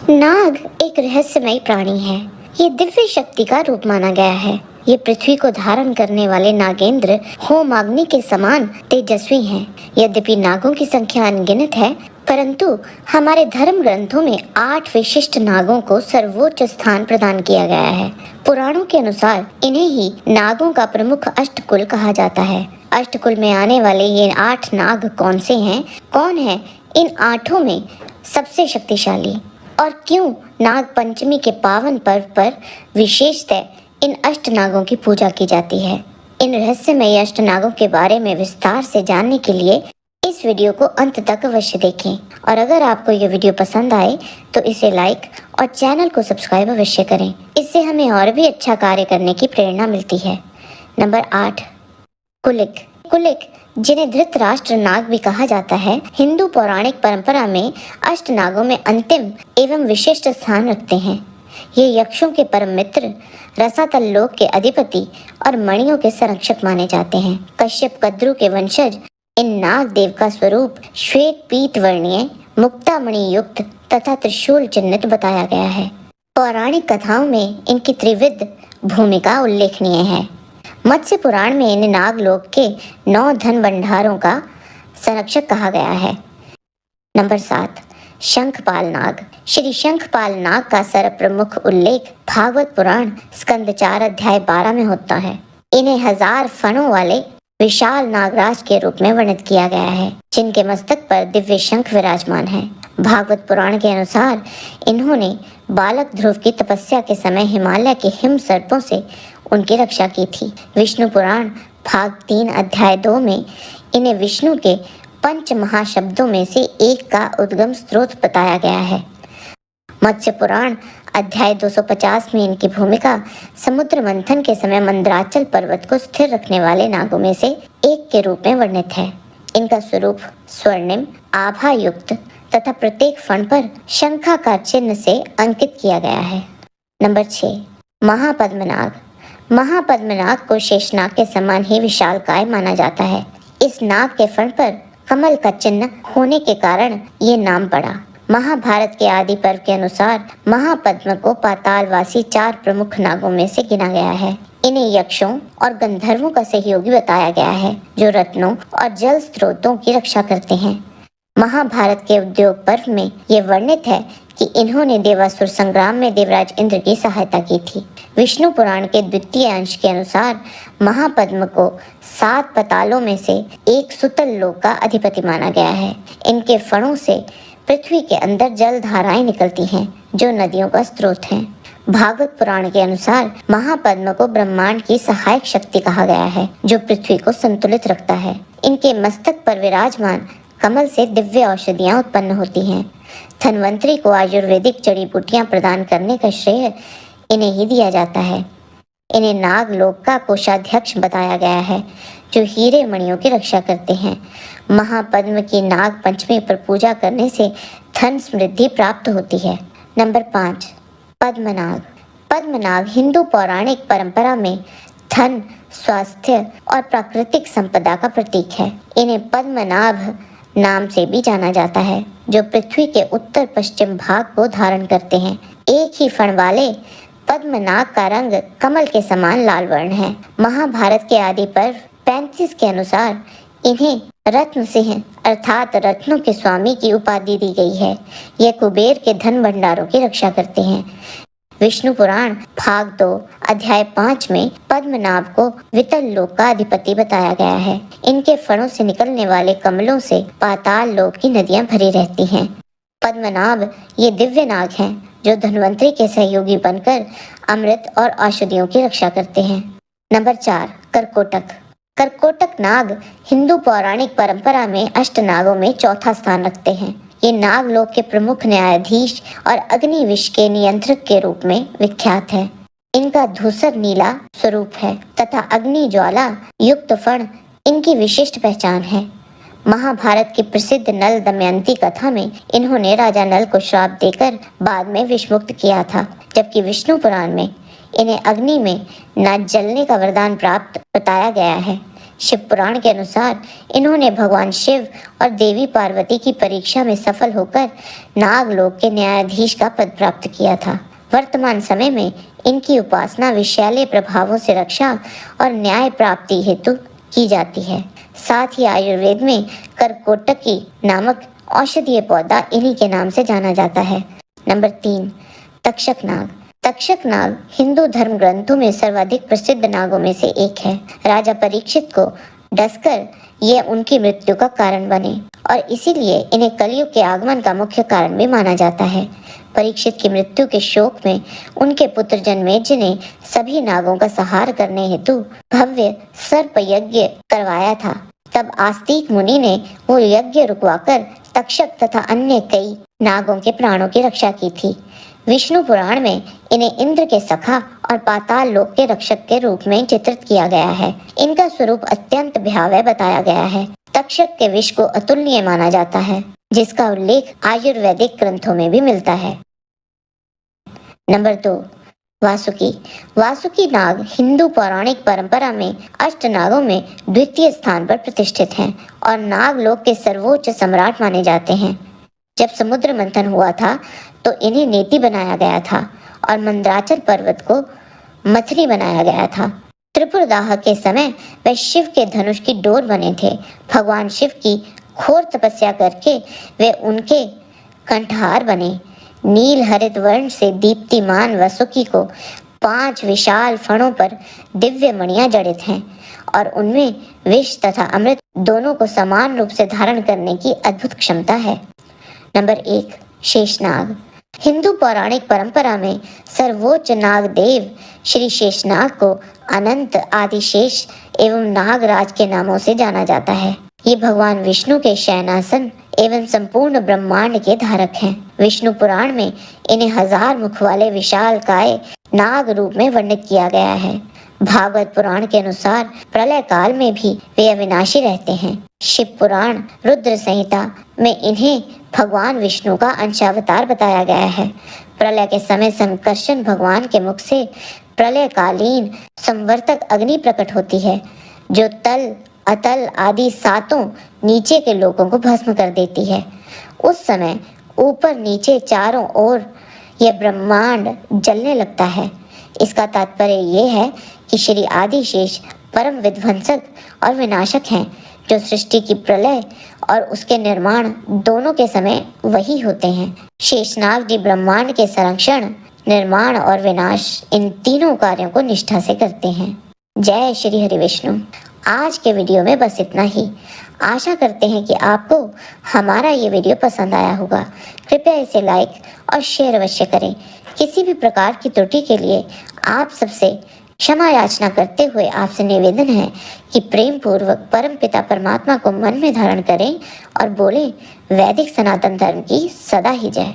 नाग एक रहस्यमयी प्राणी है। ये दिव्य शक्ति का रूप माना गया है। ये पृथ्वी को धारण करने वाले नागेंद्र होमाग्नि के समान तेजस्वी हैं। यद्यपि नागों की संख्या अनगिनत है, परंतु हमारे धर्म ग्रंथों में 8 विशिष्ट नागों को सर्वोच्च स्थान प्रदान किया गया है। पुराणों के अनुसार इन्हें ही नागों का प्रमुख अष्टकुल कहा जाता है। अष्टकुल में आने वाले ये 8 नाग कौन से हैं? कौन है इन 8 में सबसे शक्तिशाली? और क्यों नाग पंचमी के पावन पर्व पर विशेषतः इन अष्ट नागों की पूजा की जाती है? इन रहस्यमय अष्ट नागों के बारे में विस्तार से जानने के लिए इस वीडियो को अंत तक अवश्य देखें। और अगर आपको ये वीडियो पसंद आए तो इसे लाइक और चैनल को सब्सक्राइब अवश्य करें। इससे हमें और भी अच्छा कार्य करने की प्रेरणा मिलती है। नंबर 8, कुलिक। कुलिक, जिन्हें धृतराष्ट्र नाग भी कहा जाता है, हिंदू पौराणिक परंपरा में अष्ट नागों में अंतिम एवं विशिष्ट स्थान रखते हैं। ये यक्षों के परम मित्र, रसातल लोक के अधिपति और मणियों के संरक्षक माने जाते हैं। कश्यप कद्रु के वंशज इन नाग देव का स्वरूप श्वेत पीत वर्णीय, मुक्तामणि युक्त तथा त्रिशूल चिन्हित बताया गया है। पौराणिक कथाओं में इनकी त्रिविध भूमिका उल्लेखनीय है। मत्स्य पुराण में इन नागलोक के 9 धन भंडारों का संरक्षक कहा गया है। नंबर 7, शंखपाल नाग। श्री शंखपाल नाग का सर्वप्रमुख उल्लेख भागवत पुराण स्कंद 4 अध्याय 12 में होता है। इन्हें 1000 फणों वाले विशाल नागराज के रूप में वर्णित किया गया है, जिनके मस्तक पर दिव्य शंख विराजमान है। भागवत पुराण के अनुसार इन्होंने बालक ध्रुव की तपस्या के समय हिमालय के हिम सर्पों से उनकी रक्षा की थी। विष्णु पुराण भाग 3 अध्याय 2 में इन्हें विष्णु के 5 महाशब्दों में से एक का उद्गम स्रोत बताया गया है। मत्स्य पुराण अध्याय 250 में इनकी भूमिका समुद्र मंथन के समय मंदराचल पर्वत को स्थिर रखने वाले नागों में से एक के रूप में वर्णित है। इनका स्वरूप स्वर्णिम आभा युक्त तथा प्रत्येक फण पर शंखाकार चिन्ह से अंकित किया गया है। नंबर 6, महापद्मनाग। महापद्मनाग को शेषनाग के समान ही विशालकाय माना जाता है। इस नाग के फण पर कमल का चिन्ह होने के कारण ये नाम पड़ा। महाभारत के आदि पर्व के अनुसार महापद्म को पातालवासी 4 प्रमुख नागों में से गिना गया है। इन्हें यक्षों और गंधर्वों का सहयोगी बताया गया है, जो रत्नों और जल स्रोतों की रक्षा करते हैं। महाभारत के उद्योग पर्व में ये वर्णित है कि इन्होंने देवासुर संग्राम में देवराज इंद्र की सहायता की थी। विष्णु पुराण के द्वितीय अंश के अनुसार महापद्म को 7 पतालों में से एक सुतल लोक का अधिपति माना गया है। इनके फणों से पृथ्वी के अंदर जल धाराएं निकलती हैं, जो नदियों का स्रोत हैं। भागवत पुराण के अनुसार महापद्म को ब्रह्मांड की सहायक शक्ति कहा गया है, जो पृथ्वी को संतुलित रखता है। इनके मस्तक पर विराजमान कमल से दिव्य औषधियां उत्पन्न होती हैं। धन्वंतरी को आयुर्वेदिक जड़ी बूटियां प्रदान करने का श्रेय इन्हें ही दिया जाता है। इन्हें नाग लोक का कोषाध्यक्ष बताया गया है, जो हीरे मणियों की रक्षा करते हैं। महापद्म की नाग पंचमी पर पूजा करने से धन समृद्धि प्राप्त होती है। नंबर 5, पद्मनाग। पद्मनाग हिंदू पौराणिक परंपरा में धन, स्वास्थ्य और प्राकृतिक संपदा का प्रतीक है। इन्हें पद्मनाभ नाम से भी जाना जाता है, जो पृथ्वी के उत्तर पश्चिम भाग को धारण करते हैं। एक ही फण वाले पद्मनाग का रंग कमल के समान लाल वर्ण है। महाभारत के आदि पर्व 35 के अनुसार इन्हें रत्न सिंह अर्थात रत्नों के स्वामी की उपाधि दी गई है। ये कुबेर के धन भंडारों की रक्षा करते हैं। विष्णु पुराण भाग 2 अध्याय 5 में पद्मनाभ को वितल लोक का अधिपति बताया गया है। इनके फणों से निकलने वाले कमलों से पाताल लोक की नदियां भरी रहती हैं। पद्मनाभ ये दिव्य नाग हैं, जो धन्वंतरी के सहयोगी बनकर अमृत और औषधियों की रक्षा करते हैं। नंबर 4, कर्कोटक। कर्कोटक नाग हिंदू पौराणिक परंपरा में अष्ट नागों में चौथा स्थान रखते हैं। ये नागलोक के प्रमुख न्यायाधीश और अग्नि विष के नियंत्रक के रूप में विख्यात है। इनका धूसर नीला स्वरूप है तथा अग्नि ज्वाला युक्त फण इनकी विशिष्ट पहचान है। महाभारत की प्रसिद्ध नल दमयंती कथा में इन्होंने राजा नल को श्राप देकर बाद में विषमुक्त किया था, जबकि विष्णु पुराण में इन्हें अग्नि में न जलने का वरदान प्राप्त बताया गया है। शिव पुराण के अनुसार इन्होंने भगवान शिव और देवी पार्वती की परीक्षा में सफल होकर नागलोक के न्यायाधीश का पद प्राप्त किया था। वर्तमान समय में इनकी उपासना विषैले प्रभावों से रक्षा और न्याय प्राप्ति हेतु की जाती है। साथ ही आयुर्वेद में करकोटकी नामक औषधीय पौधा इन्हीं के नाम से जाना जाता है। नंबर 3, तक्षक नाग। तक्षक नाग हिंदू धर्म ग्रंथों में सर्वाधिक प्रसिद्ध नागों में से एक है। राजा परीक्षित को डसकर ये उनकी मृत्यु का कारण बने और इसीलिए इन्हें कलयुग के आगमन का मुख्य कारण भी माना जाता है। परीक्षित की मृत्यु के शोक में उनके पुत्र जन्मेजय ने सभी नागों का संहार करने हेतु भव्य सर्प यज्ञ करवाया था। तब आस्तिक मुनि ने वो यज्ञ रुकवाकर तक्षक तथा अन्य कई नागों के प्राणों की रक्षा की थी। विष्णु पुराण में इन्हें इंद्र के सखा और पाताल लोक के रक्षक के रूप में चित्रित किया गया है। इनका स्वरूप अत्यंत भयावह बताया गया है। तक्षक के विष को अतुलनीय माना जाता है, जिसका उल्लेख आयुर्वेदिक ग्रंथों में भी मिलता है। नंबर 2, वासुकी। वासुकी नाग हिंदू पौराणिक परंपरा में अष्ट नागों में द्वितीय स्थान पर प्रतिष्ठित हैं और नागलोक के सर्वोच्च सम्राट माने जाते हैं। जब समुद्र मंथन हुआ था तो इन्हें नेति बनाया गया था और मंदराचल पर्वत को मथनी बनाया गया था। त्रिपुरदाह के समय वे शिव के धनुष की डोर बने थे। भगवान शिव की घोर तपस्या करके वे उनके कंठहार बने। नील हरित वर्ण से दीप्तिमान वासुकी को 5 विशाल फणों पर दिव्य मणियां जड़ित हैं और उनमें विष तथा अमृत दोनों को समान रूप से धारण करने की अद्भुत क्षमता है। नंबर 1, शेषनाग। हिंदू पौराणिक परंपरा में सर्वोच्च नाग देव श्री शेषनाग को अनंत, आदिशेष एवं नागराज के नामों से जाना जाता है। ये भगवान विष्णु के शयनासन एवं संपूर्ण ब्रह्मांड के धारक हैं। विष्णु पुराण में इन्हें 1000 मुख वाले विशाल काय नाग रूप में वर्णित किया गया है। भागवत पुराण के अनुसार प्रलय काल में भी वे अविनाशी रहते हैं। शिव पुराण रुद्र संहिता में इन्हें भगवान विष्णु का अंशावतार बताया गया है। प्रलय के समय संकर्षण भगवान के मुख से प्रलयकालीन संवर्तक अग्नि प्रकट होती है, जो तल, अतल आदि 7 नीचे के लोगों को भस्म कर देती है। उस समय ऊपर नीचे चारों ओर यह ब्रह्मांड जलने लगता है। इसका तात्पर्य ये है कि श्री आदिशेष परम विध्वंसक और विनाशक हैं, जो सृष्टि की प्रलय और उसके निर्माण दोनों के समय वही होते हैं। शेषनाग जी ब्रह्मांड के संरक्षण, निर्माण और विनाश इन तीनों कार्यों को निष्ठा से करते हैं। जय श्री हरि विष्णु। आज के वीडियो में बस इतना ही। आशा करते हैं कि आपको हमारा ये वीडियो पसंद आया होगा। कृपया इसे लाइक और शेयर अवश्य करें। किसी भी प्रकार की त्रुटि के लिए आप सबसे क्षमा याचना करते हुए आपसे निवेदन है कि प्रेम पूर्वक परम पिता परमात्मा को मन में धारण करें और बोलें, वैदिक सनातन धर्म की सदा ही जय।